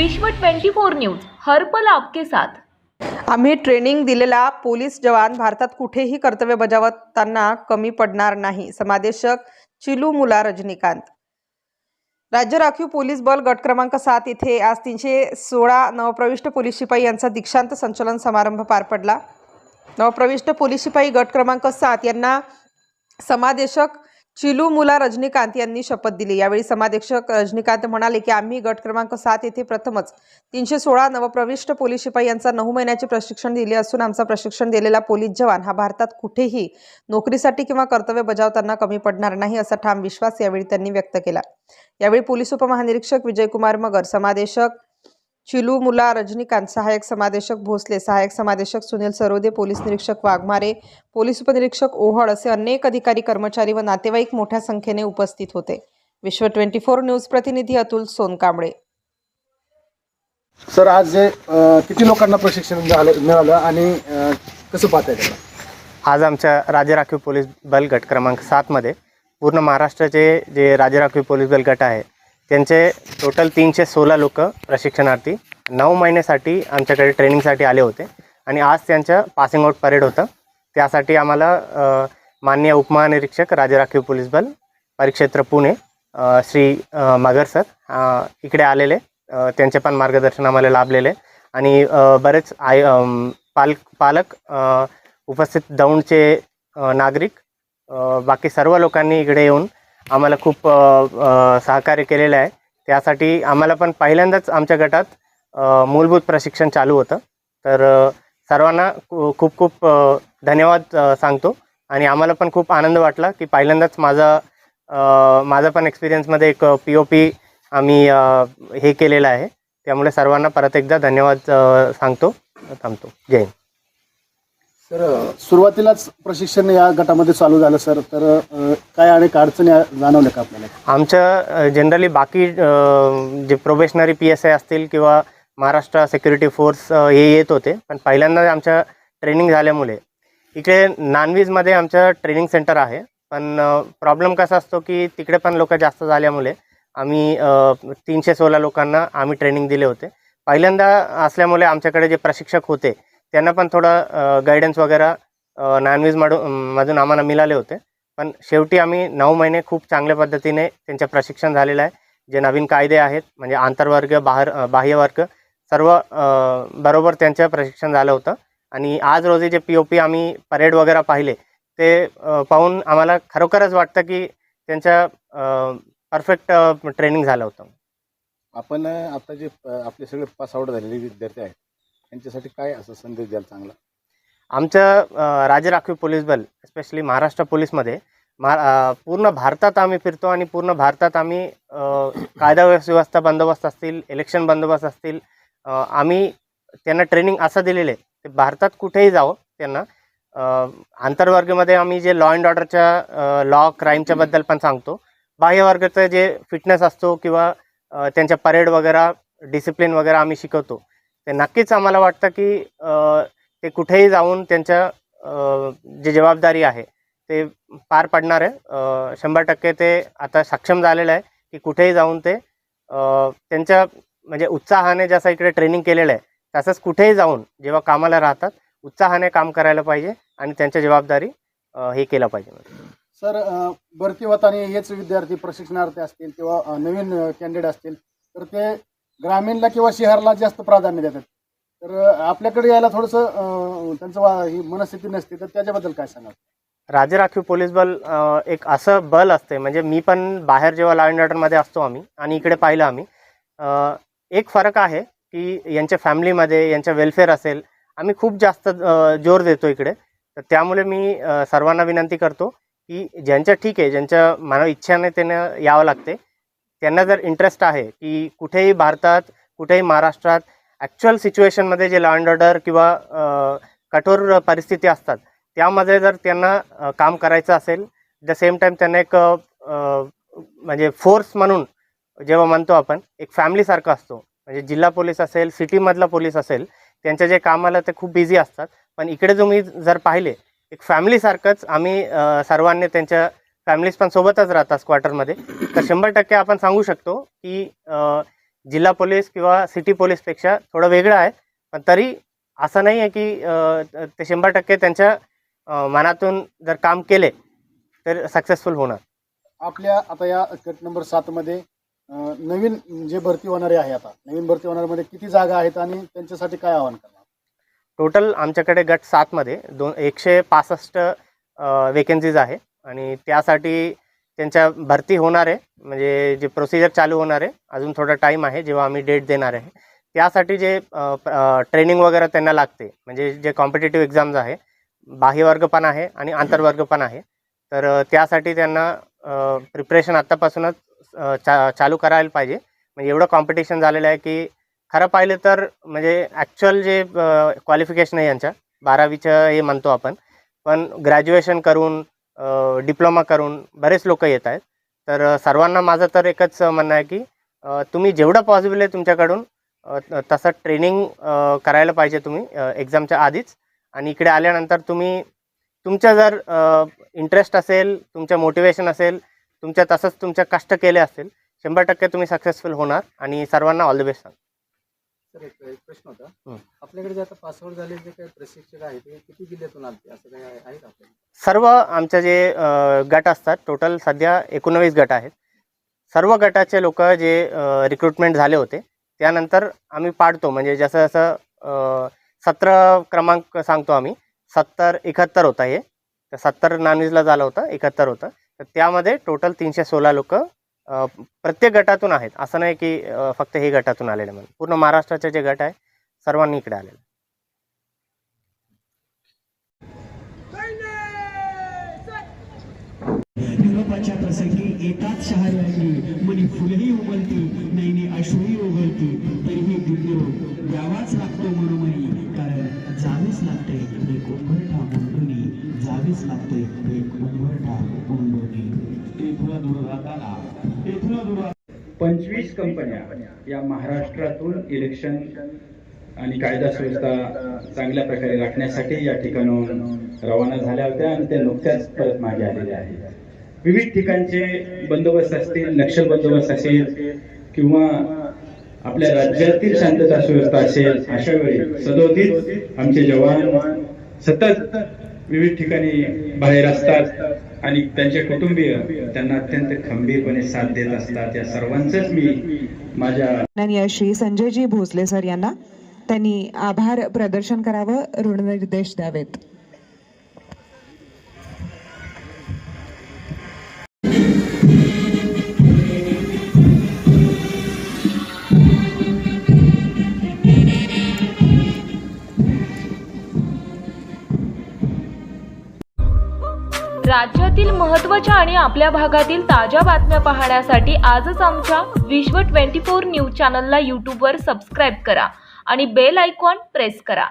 विश्व 24 न्यूज हर पल आपके साथ। आम्ही ट्रेनिंग दिलेला पोलीस जवान भारतात कुठेही कर्तव्य बजावताना कमी पडणार नाही। समादेशक चिलुमुला रजनीकांत। राज्य राखीव पोलीस बल गट क्रमांक 7 इथे आज 316 नवप्रविष्ट पोलीस शिपाई यांचा दीक्षांत संचलन समारंभ पार पडला। नवप्रविष्ट पोलीस शिपाई गट क्रमांक 7 यांना समादेशक चिलुमुला रजनीकांत यांनी शपथ दिली। यावेळी समादेशक रजनीकांत म्हणाले की आम्ही गट क्रमांक 7 येथे प्रथमच 316 नवप्रविष्ट पोलीस शिपाई यांचा 9 महिन्याचे प्रशिक्षण दिले असून आमचा प्रशिक्षण दिलेला पोलीस जवान हा भारतात कुठेही नोकरीसाठी किंवा कर्तव्य बजावताना कमी पडणार नाही असा ठाम विश्वास यावेळी त्यांनी व्यक्त केला। यावेळी पोलीस उपमहानिरीक्षक विजयकुमार मगर, समादेशक चिलुमुला रजनीकांत, सहायक समादेशक भोसले, सहायक समादेशक सुनील सरोदे, पोलीस निरीक्षक वाघमारे, पोलीस उपनिरीक्षक ओहळ असे अनेक अधिकारी, कर्मचारी व नातेवाईक मोठ्या संख्येने उपस्थित होते। विश्व 24 न्यूज प्रतिनिधी अतुल सोनकांबळे। सर, आज किती लोकांना प्रशिक्षण मिळालं आणि कसं पाहताय त्याला? आज आमच्या राज्य राखीव पोलीस बल गट क्रमांक 7 मध्ये पूर्ण महाराष्ट्राचे जे राज्य राखीव पोलीस बल गट आहे त्यांचे टोटल 316 लोक प्रशिक्षणार्थी 9 महिन्यासाठी आमच्याकडे ट्रेनिंगसाठी आले होते आणि आज त्यांचं पासिंग आउट परेड होतं। त्यासाठी आम्हाला माननीय उपमहानिरीक्षक राज्य राखीव पोलीस बल परिक्षेत्र पुणे श्री मगर सर इकडे आलेले, त्यांचे पण मार्गदर्शन आम्हाला लाभलेले आणि बरेच पालक उपस्थित दौंडचे नागरिक बाकी सर्व लोकांनी इकडे येऊन आम्हाला खूप सहकार्य केलेलं आहे। त्यासाठी आम्हाला पण पहिल्यांदाच आमच्या गटात मूलभूत प्रशिक्षण चालू होतं, तर सर्वांना खूप खूप धन्यवाद सांगतो आणि आम्हाला पण खूप आनंद वाटला की पहिल्यांदाच माझा पण एक्सपिरियन्समध्ये एक POP आम्ही हे केलेलं आहे। त्यामुळे सर्वांना परत एकदा धन्यवाद सांगतो, थांबतो। जय हिंद। सर, सुरुवातीलाच प्रशिक्षण या गटामध्ये चालू झालं सर, तर काय अनेक अडचणी जाणवल्या का आपल्याला? आमच्या जनरली बाकी जे प्रोबेशनरी PSI असतील किंवा महाराष्ट्र सिक्युरिटी फोर्स हे येत होते, पण पहिल्यांदा आमच्या ट्रेनिंग झाल्यामुळे इकडे नानवीजमध्ये आमचं ट्रेनिंग सेंटर आहे, पण प्रॉब्लेम कसा असतो की तिकडे पण लोक जास्त झाल्यामुळे आम्ही 316 लोकांना आम्ही ट्रेनिंग दिले होते। पहिल्यांदा असल्यामुळे आमच्याकडे जे प्रशिक्षक होते त्यांना पण थोडं गायडन्स वगैरे मधून आम्हाला मिळाले होते, पण शेवटी आम्ही 9 महिने खूप चांगल्या पद्धतीने त्यांचं प्रशिक्षण झालेलं आहे। जे नवीन कायदे आहेत म्हणजे आंतरवर्ग बाह्यवर्ग सर्व बरोबर त्यांचं प्रशिक्षण झालं होतं आणि आज रोजी जे POP आम्ही परेड वगैरे पाहिले ते पाहून आम्हाला खरोखरच वाटतं की त्यांचं परफेक्ट ट्रेनिंग झालं होतं। आपण आता जे आपले सगळे पास आउट झालेले विद्यार्थी आहेत त्यांच्यासाठी काय असं संदेश द्याल चांगला? आमचं राज्य राखीव पोलीस बल स्पेशली महाराष्ट्र पोलीसमध्ये पूर्ण भारतात आम्ही फिरतो आणि पूर्ण भारतात आम्ही कायदा व्यवस्था बंदोबस्त असतील, इलेक्शन बंदोबस्त असतील, आम्ही त्यांना ट्रेनिंग असं दिलेलं आहे ते भारतात कुठेही जावं त्यांना। आंतरवर्गामध्ये आम्ही जे लॉ अँड ऑर्डरच्या लॉ क्राईमच्या बद्दल पण सांगतो, बाह्यवर्गाचं जे फिटनेस असतो किंवा त्यांच्या परेड वगैरे डिसिप्लिन वगैरे आम्ही शिकवतो। ते नक्कीच आम्हाला वाटतं की ते कुठेही जाऊन त्यांच्या जी जबाबदारी आहे ते पार पडणार आहे। 100% ते आता सक्षम झालेलं आहे की कुठेही जाऊन ते त्यांच्या म्हणजे उत्साहाने जसं इकडे ट्रेनिंग केलेलं आहे तसंच कुठेही जाऊन जेव्हा कामाला राहतात उत्साहाने काम करायला पाहिजे आणि त्यांच्या जबाबदारी हे केलं पाहिजे। सर, भरती होताना हेच विद्यार्थी प्रशिक्षणार्थी असतील किंवा नवीन कॅन्डिडेट असतील तर ते ग्रामीणला किंवा शहराला जास्त प्राधान्य देतात, तर आपल्याकडे यायला थोडंसं त्यांचं ही मनस्थिती नसते, तर त्याच्याबद्दल काय सांगाल? राज्य राखीव पोलीस बल एक असं बल असते, म्हणजे मी पण बाहेर जेव्हा लॉ अँड ऑर्डरमध्ये असतो आम्ही आणि इकडे पाहिलं आम्ही एक फरक आहे की यांच्या फॅमिलीमध्ये यांच्या वेलफेअर असेल आम्ही खूप जास्त जोर देतो इकडे। तर त्यामुळे मी सर्वांना विनंती करतो की ज्यांच्या ठीक आहे ज्यांच्या मानव इच्छाने त्यांना यावं लागते, त्यांना जर इंटरेस्ट आहे की कुठेही भारतात कुठेही महाराष्ट्रात ॲक्च्युअल सिच्युएशनमध्ये जे लॉ अँड ऑर्डर किंवा कठोर परिस्थिती असतात त्यामध्ये जर त्यांना काम करायचं असेल, द सेम टाईम त्यांना एक म्हणजे फोर्स म्हणून जेव्हा म्हणतो आपण एक फॅमिलीसारखं असतो, म्हणजे जिल्हा पोलीस असेल, सिटीमधला पोलीस असेल, त्यांच्या जे कामाला ते खूप बिझी असतात, पण इकडे तुम्ही जर पाहिले एक फॅमिलीसारखंच आम्ही सर्वांनी त्यांच्या फॅमिलीज पण सोबतच राहतात स्क्वार्टरमध्ये। तर 100% आपण सांगू शकतो की जिल्हा पोलीस किंवा सिटी पोलीसपेक्षा थोडं वेगळं आहे, पण तरी असं नाही आहे की ते 100% त्यांच्या मनातून जर काम केले तर सक्सेसफुल होणार. आपल्या आता या गट नंबर 7 मध्ये नवीन जे भरती होणारे आहे, आता नवीन भरती होणाऱ्यामध्ये किती जागा आहेत आणि त्यांच्यासाठी काय आव्हान करणार? टोटल आमच्याकडे गट 7 मध्ये 165 वेकेन्सीज आहे आणि त्यासाठी त्यांच्या भरती होणार आहे, म्हणजे जे प्रोसिजर चालू होणार आहे. अजून थोडा टाईम आहे जेव्हा आम्ही डेट देणार आहे. त्यासाठी जे ट्रेनिंग वगैरे त्यांना लागते, म्हणजे जे कॉम्पिटिटिव्ह एक्झाम्स आहे, बाह्यवर्ग पण आहे आणि आंतरवर्ग पण आहे. तर त्यासाठी त्यांना प्रिपरेशन आत्तापासूनच चालू करायला पाहिजे. म्हणजे एवढं कॉम्पिटिशन झालेलं आहे की खरं पाहिलं तर म्हणजे ॲक्च्युअल जे क्वालिफिकेशन आहे यांच्या 12वीचं हे म्हणतो आपण, पण ग्रॅज्युएशन करून डिप्लोमा करून बरेच लोक येत आहेत. तर सर्वांना माझं तर एकच म्हणणं आहे की तुम्ही जेवढं पॉसिबल आहे तुमच्याकडून तसं ट्रेनिंग करायला पाहिजे तुम्ही एक्झामच्या आधीच. आणि इकडे आल्यानंतर तुम्ही तुमचं जर इंटरेस्ट असेल, तुमचं मोटिवेशन असेल, तुमच्या तसंच तुमच्या कष्ट केले असेल, 100% तुम्ही सक्सेसफुल होणार. आणि सर्वांना ऑल द बेस्ट सांग. सर, एक प्रश्न होता. आपल्याकडे जे आता पासआउट झाले जे काही प्रशिक्षक आहेत ते किती जिल्ह्यातून आले असं काही आहे का आपल्याकडे? सर्व आमचे जे गट असतात, टोटल सध्या 19 गट आहेत. सर्व गटाचे लोक जे रिक्रुटमेंट झाले होते त्यानंतर आम्ही पाडतो, म्हणजे जसं जसं 17 क्रमांक सांगतो आम्ही, 70 71 होता हे, तर 70 नॉनव्हेजला झालं होतं, 71 होतं. तर त्यामध्ये टोटल 316 लोक प्रत्येक गटातून आहेत. असं नाही की फक्त हे गटातून आलेले, म्हणून पूर्ण महाराष्ट्राचे जे गट आहे सर्वांनी इकडे आलेले. निरोपाच्या प्रसंगी एकाच शहराची मनी फुलही उमलती, नैनी अश्रूही उगलती, तरीही दिव्य द्यावाच लागतो मनोमनी, कारण जावेच लागते एक उंबरठा मुंडुनी, जावेच लागते एक उंबरठा मुंडुनी. तेथुला दूर राहताना 25 कंपन्या या महाराष्ट्रातून इलेक्शन आणि कायदा सुव्यवस्था चांगल्या प्रकारे राखण्यासाठी या ठिकाणाहून रवाना झाल्या होत्या आणि त्या नुकत्याच परत मागे आलेल्या आहेत. विविध ठिकाणचे बंदोबस्त असतील, नक्षल बंदोबस्त असेल किंवा आपल्या राज्यातील शांतता सुव्यवस्था असेल, अशा वेळी सदोदित आमचे जवान सतत विविध ठिकाणी बाहेर असतात आणि त्यांचे कुटुंबीय त्यांना अत्यंत खंबीरपणे साथ देत असतात. या सर्वांचंच मी माझ्या श्री संजयजी भोसले सर यांना त्यांनी आभार प्रदर्शन करावं, ऋणनिर्देश द्यावेत. राज्यातील महत्त्वाच्या आणि आपल्या भागातील ताज्या बातम्या पाहण्यासाठी आजच आमच्या विश्व 24 न्यूज चॅनलला यूट्यूबवर सबस्क्राईब करा आणि बेल आयकॉन प्रेस करा.